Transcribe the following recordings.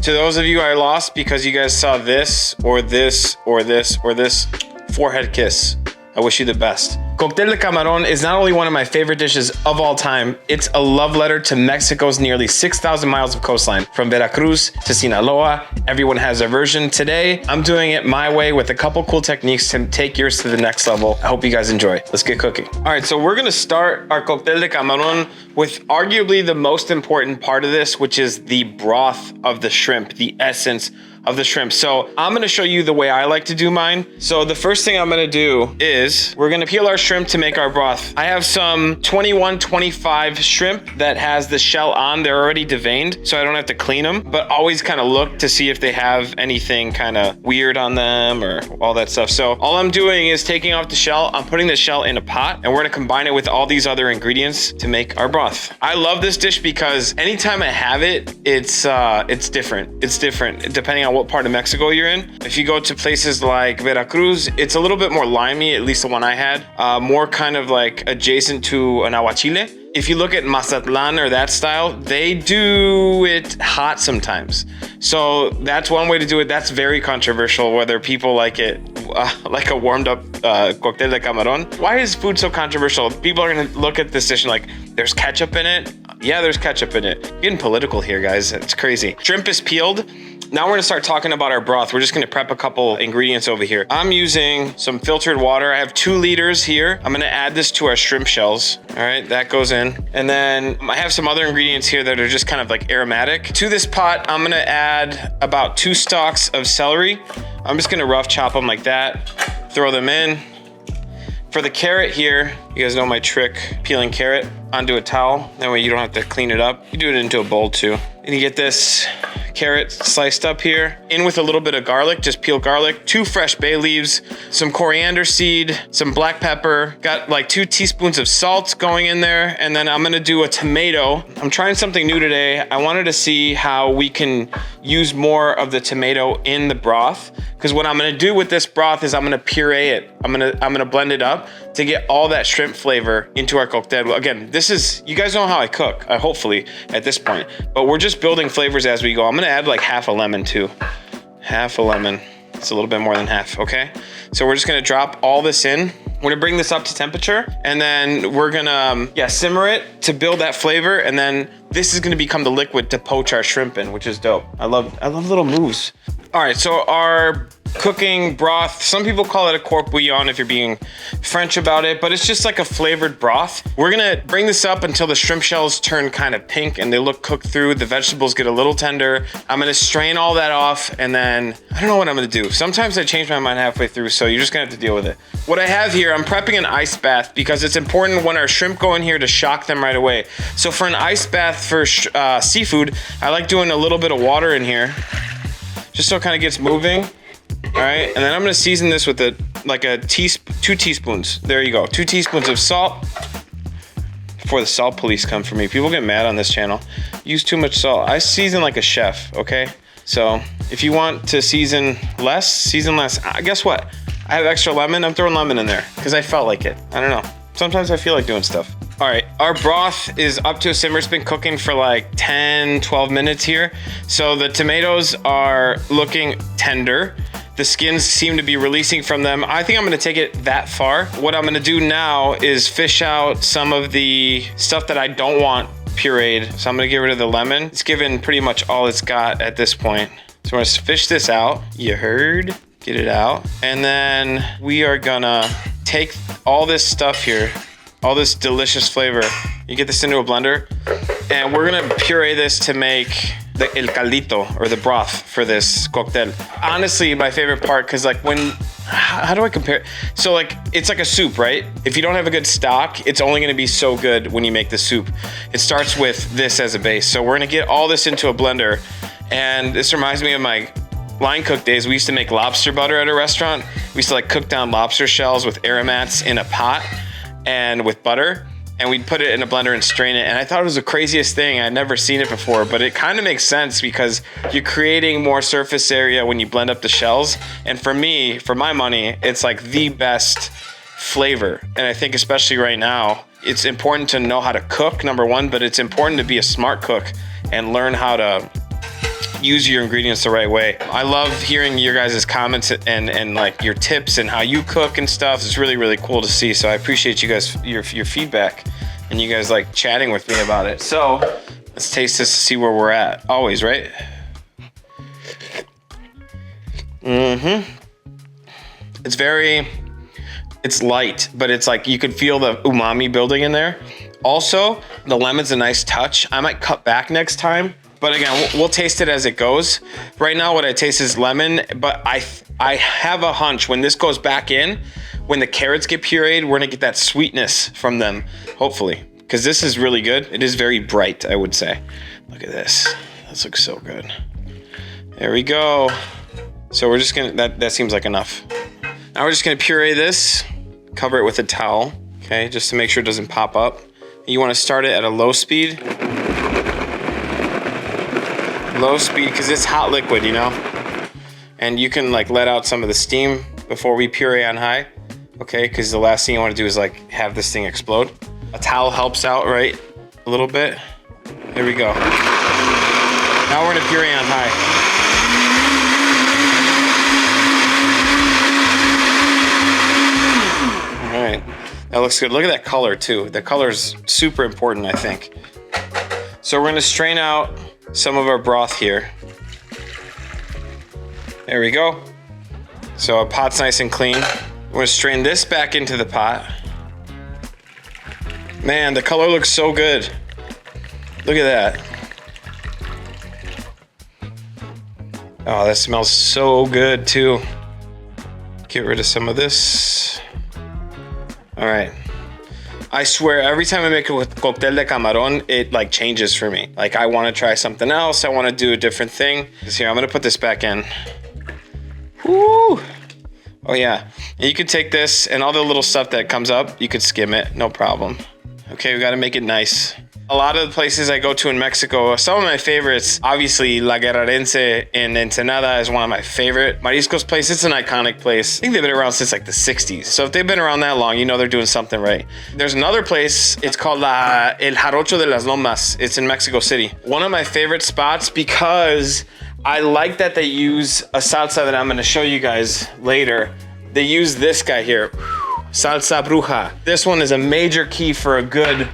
To those of you I lost because you guys saw this or this or this or this, forehead kiss. I wish you the best. Cóctel de Camarón is not only one of my favorite dishes of all time, it's a love letter to Mexico's nearly 6,000 miles of coastline. From Veracruz to Sinaloa, everyone has their version. Today, I'm doing it my way with a couple cool techniques to take yours to the next level. I hope you guys enjoy. Let's get cooking. All right, so we're gonna start our Cóctel de Camarón with arguably the most important part of this, which is the broth of the shrimp, the essence of the shrimp. So I'm gonna show you the way I like to do mine. So the first thing I'm gonna do is we're gonna peel our shrimp to make our broth. I have some 21-25 shrimp that has the shell on. They're already deveined, so I don't have to clean them, but always kind of look to see if they have anything kind of weird on them or all that stuff. So all I'm doing is taking off the shell. I'm putting the shell in a pot and we're gonna combine it with all these other ingredients to make our broth. I love this dish because anytime I have it, it's different. It's different depending on what part of Mexico you're in. If you go to places like Veracruz, it's a little bit more limey, at least the one I had, more kind of like adjacent to an aguachile. If you look at Mazatlan or that style, they do it hot sometimes. So that's one way to do it. That's very controversial, whether people like it like a warmed up Cóctel de Camarón. Why is food so controversial? People are gonna look at this dish and like, there's ketchup in it. Yeah, there's ketchup in it. Getting political here, guys. It's crazy. Shrimp is peeled. Now we're gonna start talking about our broth. We're just gonna prep a couple ingredients over here. I'm using some filtered water. I have 2 liters here. I'm gonna add this to our shrimp shells. All right, that goes in. And then I have some other ingredients here that are just kind of like aromatic. To this pot, I'm gonna add about 2 stalks of celery. I'm just gonna rough chop them like that. Throw them in. For the carrot here, you guys know my trick, peeling carrot onto a towel. That way you don't have to clean it up. You do it into a bowl too. And you get this carrot sliced up here. In with a little bit of garlic, just peeled garlic, 2 fresh bay leaves, some coriander seed, some black pepper, got like 2 teaspoons of salt going in there. And then I'm gonna do a tomato. I'm trying something new today. I wanted to see how we can use more of the tomato in the broth. Because what I'm gonna do with this broth is I'm gonna puree it. I'm gonna blend it up to get all that shrimp flavor into our cocktail. Again, this is, you guys know how I cook, hopefully at this point, but we're just building flavors as we go. I'm gonna add like half a lemon too. Half a lemon. It's a little bit more than half, okay? So we're just gonna drop all this in. We're gonna bring this up to temperature and then we're gonna, simmer it to build that flavor. And then this is gonna become the liquid to poach our shrimp in, which is dope. I love little moves. All right, so our cooking broth, some people call it a court bouillon if you're being French about it, but it's just like a flavored broth. We're gonna bring this up until the shrimp shells turn kind of pink and they look cooked through. The vegetables get a little tender. I'm gonna strain all that off and then, I don't know what I'm gonna do. Sometimes I change my mind halfway through, so you're just gonna have to deal with it. What I have here, I'm prepping an ice bath because it's important when our shrimp go in here to shock them right away. So for an ice bath for seafood, I like doing a little bit of water in here, just so it kind of gets moving. All right, and then I'm gonna season this with 2 teaspoons. There you go, 2 teaspoons of salt. Before the salt police come for me, people get mad on this channel. Use too much salt. I season like a chef, okay? So if you want to season less, season less. Guess what? I have extra lemon. I'm throwing lemon in there because I felt like it. I don't know. Sometimes I feel like doing stuff. All right, our broth is up to a simmer. It's been cooking for like 10, 12 minutes here. So the tomatoes are looking tender. The skins seem to be releasing from them. I think I'm gonna take it that far. What I'm gonna do now is fish out some of the stuff that I don't want pureed. So I'm gonna get rid of the lemon. It's given pretty much all it's got at this point. So we're gonna fish this out. You heard? Get it out. And then we are gonna take all this stuff here, all this delicious flavor. You get this into a blender and we're gonna puree this to make the el caldito, or the broth for this cocktail. Honestly, my favorite part, cause like how do I compare? So like, it's like a soup, right? If you don't have a good stock, it's only gonna be so good when you make the soup. It starts with this as a base. So we're gonna get all this into a blender. And this reminds me of my line cook days. We used to make lobster butter at a restaurant. We used to like cook down lobster shells with aromats in a pot and with butter. And we'd put it in a blender and strain it. And I thought it was the craziest thing. I'd never seen it before, but it kind of makes sense because you're creating more surface area when you blend up the shells. And for me, for my money, it's like the best flavor. And I think especially right now, it's important to know how to cook, number one, but it's important to be a smart cook and learn how to use your ingredients the right way. I love hearing your guys' comments and like your tips and how you cook and stuff. It's really, really cool to see. So I appreciate you guys, your feedback, and you guys like chatting with me about it. So let's taste this to see where we're at. Always, right? It's light, but it's like you can feel the umami building in there. Also, the lemon's a nice touch. I might cut back next time, but again, we'll taste it as it goes. Right now, what I taste is lemon, but I have a hunch when this goes back in, when the carrots get pureed, we're gonna get that sweetness from them, hopefully, because this is really good. It is very bright, I would say. Look at this. This looks so good. There we go. So we're just gonna, that seems like enough. Now we're just gonna puree this, cover it with a towel, okay, just to make sure it doesn't pop up. You wanna start it at a low speed. Low speed, because it's hot liquid, you know? And you can like let out some of the steam before we puree on high, okay? Because the last thing you wanna do is like have this thing explode. A towel helps out, right? A little bit. There we go. Now we're gonna puree on high. All right, that looks good. Look at that color too. The color is super important, I think. So we're gonna strain out some of our broth here. There we go. So our pot's nice and clean. We're gonna strain this back into the pot. Man, the color looks so good. Look at that. Oh, that smells so good too. Get rid of some of this. All right. I swear, every time I make it with Cóctel de Camarón, it like changes for me. Like I want to try something else. I want to do a different thing. Here, I'm gonna put this back in. Woo! Oh yeah. And you could take this and all the little stuff that comes up, you could skim it, no problem. Okay, we gotta make it nice. A lot of the places I go to in Mexico, some of my favorites, obviously La Guerrerense in Ensenada is one of my favorite mariscos places. It's an iconic place. I think they've been around since like the 60s. So if they've been around that long, you know they're doing something right. There's another place, it's called El Jarrito de las Lomas. It's in Mexico City. One of my favorite spots because I like that they use a salsa that I'm gonna show you guys later. They use this guy here, salsa bruja. This one is a major key for a good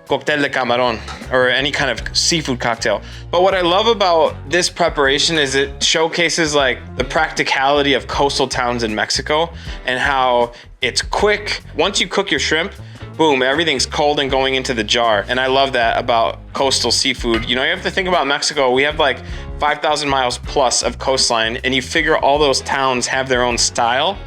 Cóctel de Camarón, or any kind of seafood cocktail. But what I love about this preparation is it showcases like the practicality of coastal towns in Mexico and how it's quick. Once you cook your shrimp, boom, everything's cold and going into the jar. And I love that about coastal seafood. You know, you have to think about Mexico. We have like 5,000 miles plus of coastline, and you figure all those towns have their own style.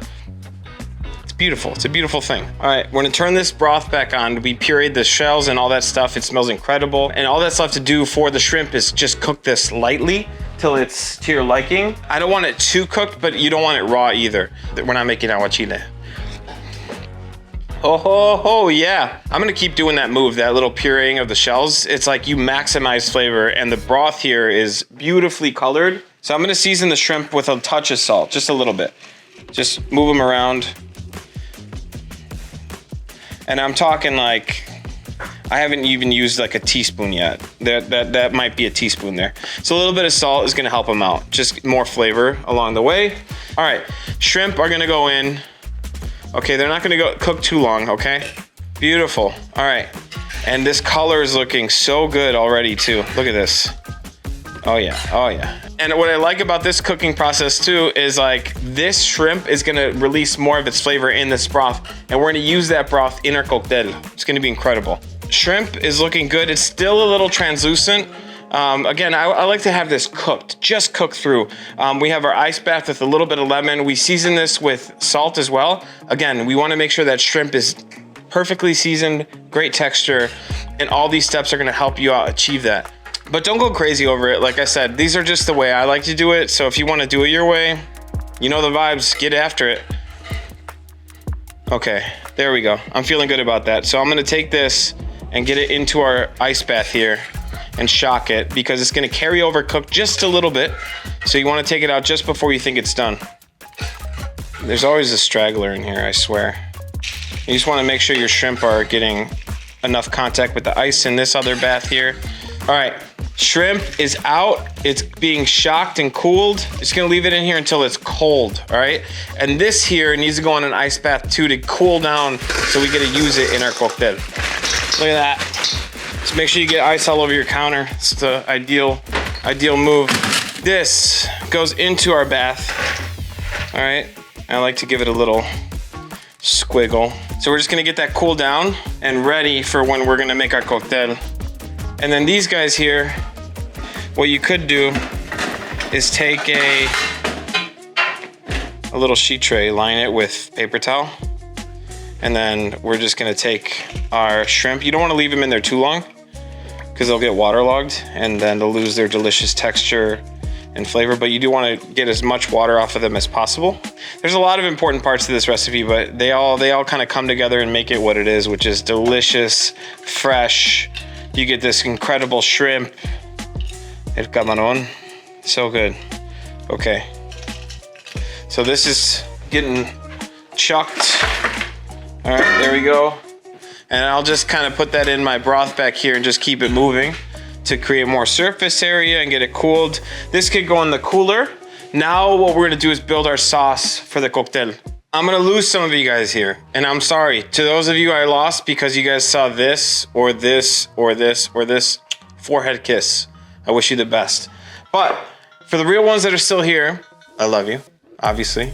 Beautiful. It's a beautiful thing. All right, we're gonna turn this broth back on. We pureed the shells and all that stuff. It smells incredible. And all that's left to do for the shrimp is just cook this lightly till it's to your liking. I don't want it too cooked, but you don't want it raw either. We're not making aguachile. Oh, yeah. I'm gonna keep doing that move, that little pureeing of the shells. It's like you maximize flavor, and the broth here is beautifully colored. So I'm gonna season the shrimp with a touch of salt, just a little bit. Just move them around. And I'm talking like, I haven't even used like a teaspoon yet. That might be a teaspoon there. So a little bit of salt is gonna help them out. Just more flavor along the way. All right, shrimp are gonna go in. Okay, they're not gonna cook too long, okay? Beautiful, all right. And this color is looking so good already too. Look at this. Oh yeah, oh yeah. And what I like about this cooking process too is like this shrimp is gonna release more of its flavor in this broth, and we're gonna use that broth in our cocktail. It's gonna be incredible. Shrimp is looking good. It's still a little translucent. Again, I like to have this cooked, just cooked through. We have our ice bath with a little bit of lemon. We season this with salt as well. Again, we wanna make sure that shrimp is perfectly seasoned, great texture, and all these steps are gonna help you out achieve that. But don't go crazy over it. Like I said, these are just the way I like to do it. So if you want to do it your way, you know the vibes, get after it. Okay, there we go. I'm feeling good about that. So I'm gonna take this and get it into our ice bath here and shock it because it's gonna carry over cook just a little bit. So you wanna take it out just before you think it's done. There's always a straggler in here, I swear. You just wanna make sure your shrimp are getting enough contact with the ice in this other bath here. All right, Shrimp is out. It's being shocked and cooled. Just gonna leave it in here until it's cold, all right? And this here needs to go on an ice bath too to cool down so we get to use it in our cocktail. Look at that. Just make sure you get ice all over your counter. It's the ideal move. This goes into our bath, all right? I like to give it a little squiggle. So we're just gonna get that cool down and ready for when we're gonna make our cocktail. And then these guys here, what you could do is take a little sheet tray, line it with paper towel, and then we're just gonna take our shrimp. You don't wanna leave them in there too long because they'll get waterlogged and then they'll lose their delicious texture and flavor, but you do wanna get as much water off of them as possible. There's a lot of important parts to this recipe, but they all kind of come together and make it what it is, which is delicious, fresh. You get this incredible shrimp, el Camaron, so good. Okay, so this is getting chucked. All right, there we go. And I'll just kind of put that in my broth back here and just keep it moving to create more surface area and get it cooled. This could go in the cooler. Now what we're gonna do is build our sauce for the cocktail. I'm gonna lose some of you guys here, and I'm sorry. To those of you I lost because you guys saw this, or this, or this, or this, forehead kiss. I wish you the best. But for the real ones that are still here, I love you, obviously,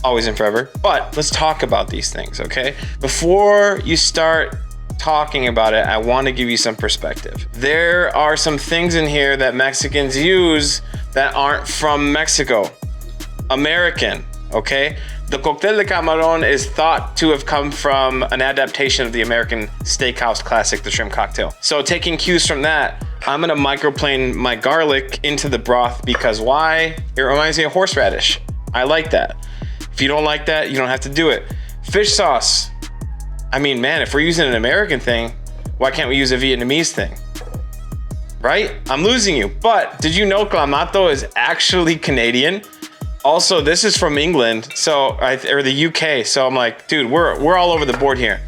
always and forever. But let's talk about these things, okay? Before you start talking about it, I wanna give you some perspective. There are some things in here that Mexicans use that aren't from Mexico. American, okay? The Cóctel de Camarón is thought to have come from an adaptation of the American steakhouse classic, the shrimp cocktail. So taking cues from that, I'm gonna microplane my garlic into the broth because why? It reminds me of horseradish. I like that. If you don't like that, you don't have to do it. Fish sauce. I mean, man, if we're using an American thing, why can't we use a Vietnamese thing? Right? I'm losing you. But did you know Clamato is actually Canadian? Also, this is from England, or the UK. So I'm like, dude, we're all over the board here.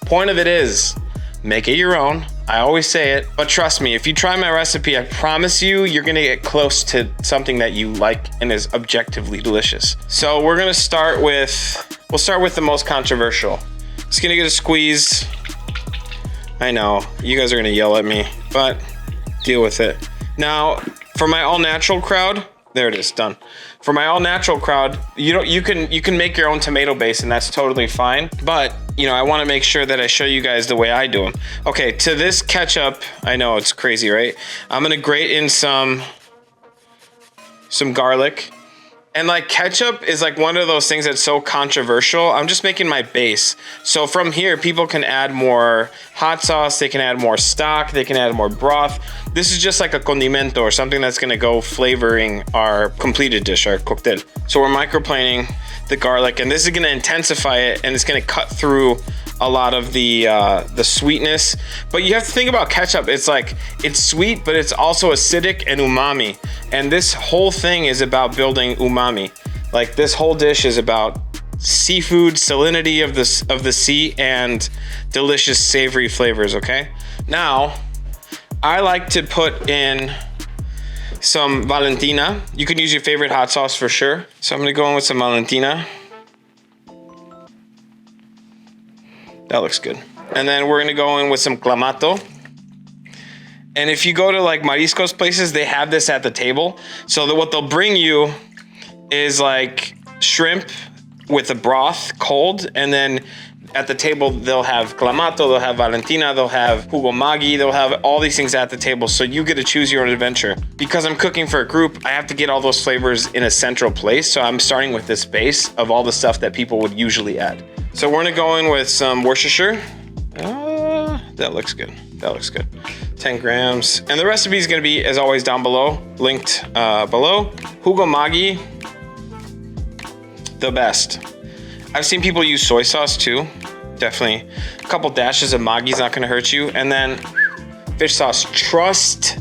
Point of it is, make it your own. I always say it, but trust me, if you try my recipe, I promise you, you're gonna get close to something that you like and is objectively delicious. So we're gonna start with, we'll start with the most controversial. Just gonna get a squeeze. I know, you guys are gonna yell at me, but deal with it. Now, for my all natural crowd, there it is, done. For my all natural crowd, you can make your own tomato base and that's totally fine. But I want to make sure that I show you guys the way I do them. Okay, to this ketchup, I know it's crazy, right? I'm gonna grate in some garlic. And like ketchup is like one of those things that's so controversial. I'm just making my base. So from here, people can add more hot sauce, they can add more stock, they can add more broth. This is just like a condimento or something that's gonna go flavoring our completed dish, our cocktail. So we're microplaning the garlic and this is gonna intensify it and it's gonna cut through a lot of the sweetness. But you have to think about ketchup. It's like, it's sweet, but it's also acidic and umami. And this whole thing is about building umami. Like this whole dish is about seafood, salinity of the sea and delicious savory flavors, okay? Now, I like to put in some Valentina. You can use your favorite hot sauce for sure. So I'm gonna go in with some Valentina. That looks good. And then we're gonna go in with some Clamato. And if you go to like mariscos places, they have this at the table. So what they'll bring you is like shrimp with a broth cold. And then at the table, they'll have Clamato, they'll have Valentina, they'll have Jugo Maggi, they'll have all these things at the table. So you get to choose your own adventure. Because I'm cooking for a group, I have to get all those flavors in a central place. So I'm starting with this base of all the stuff that people would usually add. So we're gonna go in with some Worcestershire. That looks good. That looks good. 10 grams. And the recipe is gonna be, as always, down below, linked below. Jugo Maggi, the best. I've seen people use soy sauce too. Definitely. A couple dashes of Maggi is not gonna hurt you. And then fish sauce. Trust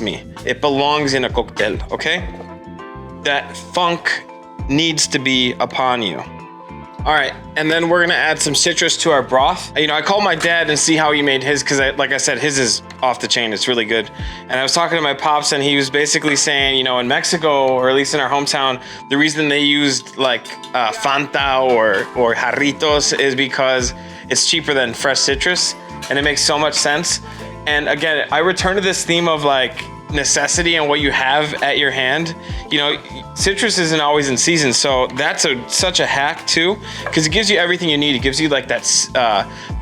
me, it belongs in a cocktail, okay? That funk needs to be upon you. All right, and then we're gonna add some citrus to our broth. You know, I called my dad and see how he made his, because like I said, his is off the chain. It's really good. And I was talking to my pops, and he was basically saying, you know, in Mexico, or at least in our hometown, the reason they used like Fanta or Jarritos is because it's cheaper than fresh citrus, and it makes so much sense. And again, I return to this theme of like necessity and what you have at your hand. You know, citrus isn't always in season, so that's such a hack too, because it gives you everything you need. It gives you like that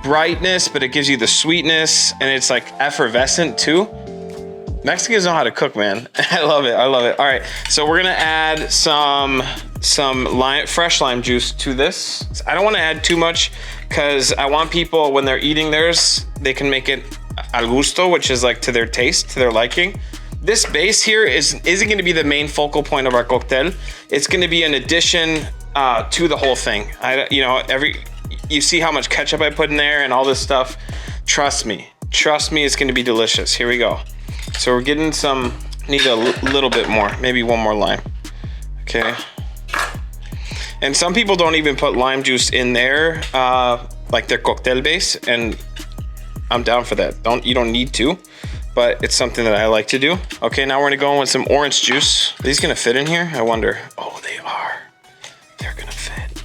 brightness, but it gives you the sweetness, and it's like effervescent too. Mexicans know how to cook, man. I love it. I love it. All right, so we're gonna add some fresh lime juice to this. I don't want to add too much because I want people, when they're eating theirs, they can make it al gusto, which is like to their taste, to their liking. This base here isn't going to be the main focal point of our cocktail. It's going to be an addition to the whole thing. You see how much ketchup I put in there and all this stuff. Trust me, it's going to be delicious. Here we go. So we're getting need a little bit more, maybe one more lime. Okay. And some people don't even put lime juice in there, like their cocktail base, and I'm down for that. You don't need to, but it's something that I like to do. Okay, now we're gonna go in with some orange juice. Are these gonna fit in here? I wonder. Oh, they are. They're gonna fit.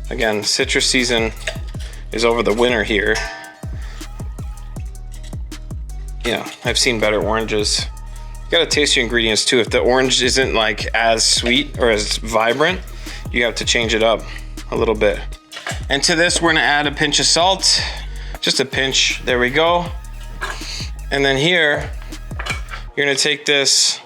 Again, citrus season is over the winter here. Yeah, I've seen better oranges. You gotta taste your ingredients too. If the orange isn't like as sweet or as vibrant, you have to change it up a little bit. And to this, we're gonna add a pinch of salt. Just a pinch, there we go. And then here, you're gonna take this.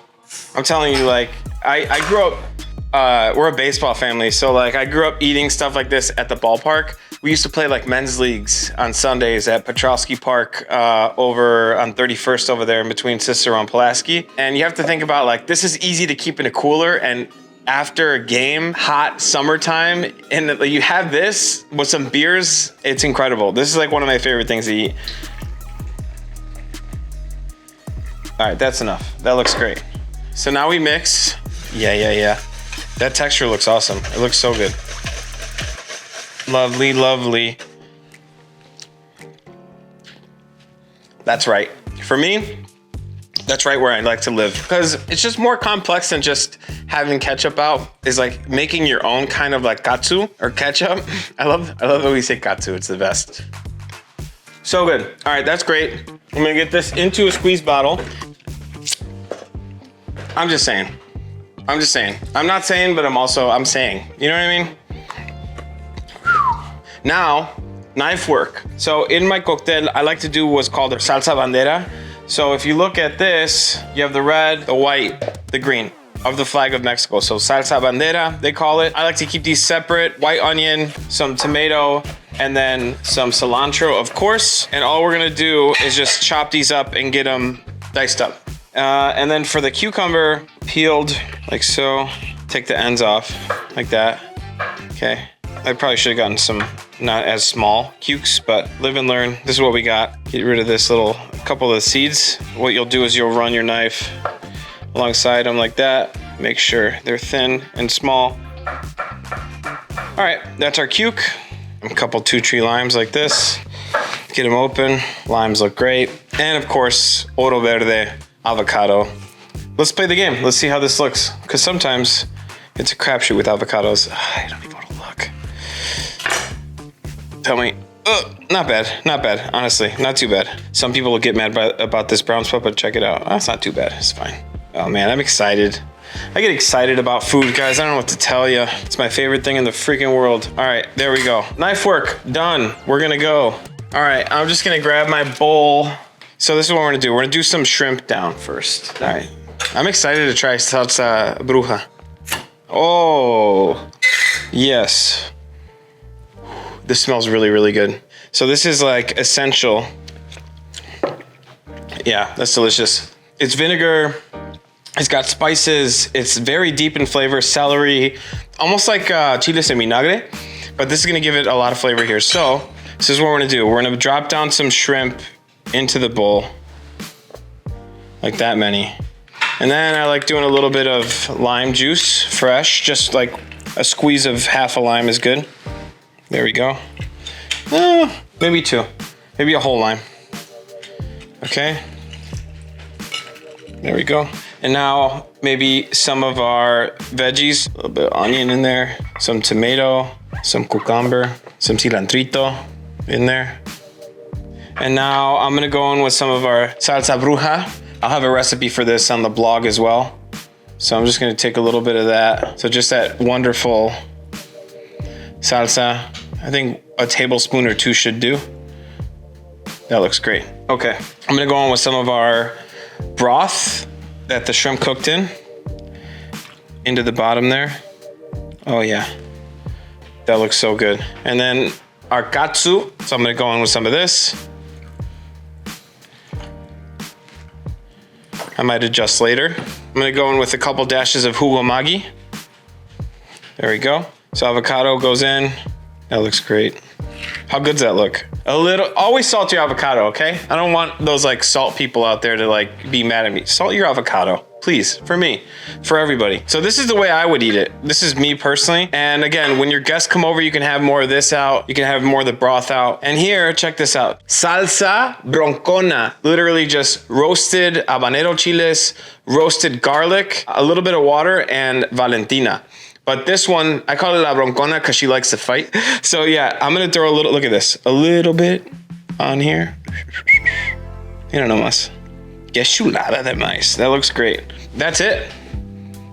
I'm telling you, like, I grew up, we're a baseball family, so like I grew up eating stuff like this at the ballpark. We used to play like men's leagues on Sundays at Petrosky Park over on 31st over there in between Cicero and Pulaski. And you have to think about like, this is easy to keep in a cooler, and after a game, hot summertime, and you have this with some beers, it's incredible. This is like one of my favorite things to eat. All right, that's enough. That looks great. So now we mix. Yeah. That texture looks awesome. It looks so good. Lovely, lovely. That's right. For me, that's right where I like to live, because it's just more complex than just having ketchup out. Is like making your own kind of like katsu or ketchup. I love that we say katsu. It's the best. So good. All right, that's great. I'm gonna get this into a squeeze bottle. I'm just saying. I'm not saying, but I'm saying. You know what I mean? Now, knife work. So in my cocktail, I like to do what's called a salsa bandera. So if you look at this, you have the red, the white, the green of the flag of Mexico. So salsa bandera, they call it. I like to keep these separate. White onion, some tomato, and then some cilantro, of course. And all we're gonna do is just chop these up and get them diced up. And then for the cucumber, peeled like so. Take the ends off like that. Okay. I probably should have gotten some not as small cukes, but live and learn. This is what we got. Get rid of this couple of the seeds. What you'll do is you'll run your knife alongside them like that. Make sure they're thin and small. All right, that's our cuke. A couple 2-tree limes like this. Get them open. Limes look great. And of course, oro verde, avocado. Let's play the game. Let's see how this looks. Because sometimes it's a crapshoot with avocados. I don't even want to look. Tell me. Not bad. Honestly, not too bad. Some people will get mad about this brown spot, but check it out. That's not too bad. It's fine. Oh man, I'm excited. I get excited about food, guys. I don't know what to tell you. It's my favorite thing in the freaking world. All right, there we go. Knife work, done. We're gonna go. All right, I'm just gonna grab my bowl. So this is what we're gonna do. We're gonna do some shrimp down first. All right, I'm excited to try salsa bruja. Oh, yes. This smells really, really good. So this is like essential. Yeah, that's delicious. It's vinegar. It's got spices. It's very deep in flavor. Celery, almost like chiles en vinagre, but this is gonna give it a lot of flavor here. So this is what we're gonna do. We're gonna drop down some shrimp into the bowl, like that many. And then I like doing a little bit of lime juice, fresh, just like a squeeze of half a lime is good. There we go. Maybe 2, maybe a whole lime. Okay. There we go. And now maybe some of our veggies, a little bit of onion in there, some tomato, some cucumber, some cilantrito in there. And now I'm gonna go in with some of our salsa bruja. I'll have a recipe for this on the blog as well. So I'm just gonna take a little bit of that. So just that wonderful salsa. I think a tablespoon or 2 should do. That looks great. Okay, I'm gonna go in with some of our broth that the shrimp cooked in, into the bottom there. Oh yeah, that looks so good. And then our katsu, so I'm gonna go in with some of this. I might adjust later. I'm gonna go in with a couple dashes of hugo magi. There we go. So avocado goes in. That looks great. How good's that look? A little, always salt your avocado, okay? I don't want those like salt people out there to like be mad at me. Salt your avocado, please, for me, for everybody. So this is the way I would eat it. This is me personally. And again, when your guests come over, you can have more of this out. You can have more of the broth out. And here, check this out. Salsa broncona, literally just roasted habanero chiles, roasted garlic, a little bit of water, and Valentina. But this one, I call it la broncona because she likes to fight. So yeah, I'm gonna throw a little, look at this, a little bit on here. Mira nomás. Que chulada de maíz. That looks great. That's it.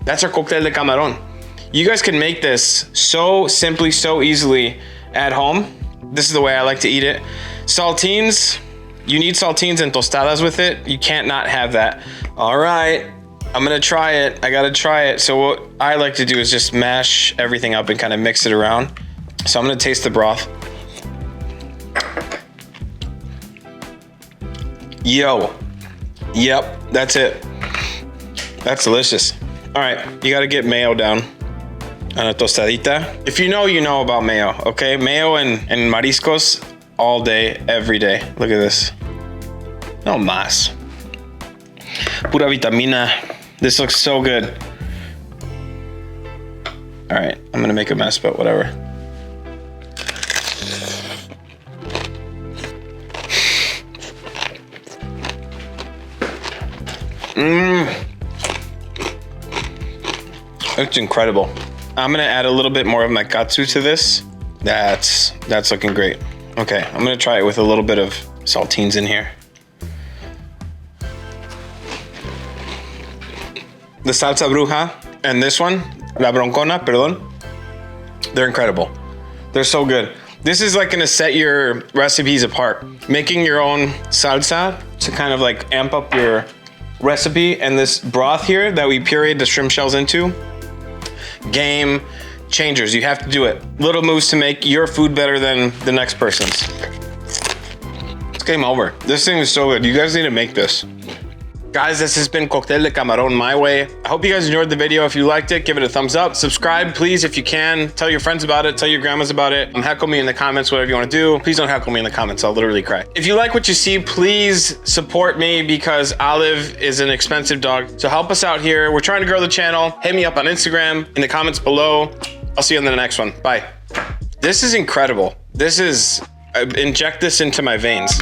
That's our cóctel de camarón. You guys can make this so simply, so easily at home. This is the way I like to eat it. Saltines, you need saltines and tostadas with it. You can't not have that. All right. I'm gonna try it. I gotta try it. So what I like to do is just mash everything up and kind of mix it around. So I'm gonna taste the broth. Yo. Yep, that's it. That's delicious. All right, you gotta get mayo down on a tostadita. If you know, you know about mayo, okay? Mayo and mariscos all day, every day. Look at this. No más. Pura vitamina. This looks so good. All right, I'm gonna make a mess, but whatever. It's incredible. I'm gonna add a little bit more of my katsu to this. That's looking great. Okay, I'm gonna try it with a little bit of saltines in here. The salsa bruja and this one, la broncona, perdón, they're incredible. They're so good. This is like gonna set your recipes apart. Making your own salsa to kind of like amp up your recipe, and this broth here that we pureed the shrimp shells into, game changers. You have to do it. Little moves to make your food better than the next person's. It's game over. This thing is so good. You guys need to make this. Guys, this has been Cóctel de Camarón my way. I hope you guys enjoyed the video. If you liked it, give it a thumbs up. Subscribe, please, if you can. Tell your friends about it. Tell your grandmas about it. Heckle me in the comments, whatever you want to do. Please don't heckle me in the comments. I'll literally cry. If you like what you see, please support me because Olive is an expensive dog. So help us out here. We're trying to grow the channel. Hit me up on Instagram in the comments below. I'll see you on the next one. Bye. This is incredible. This is, inject this into my veins.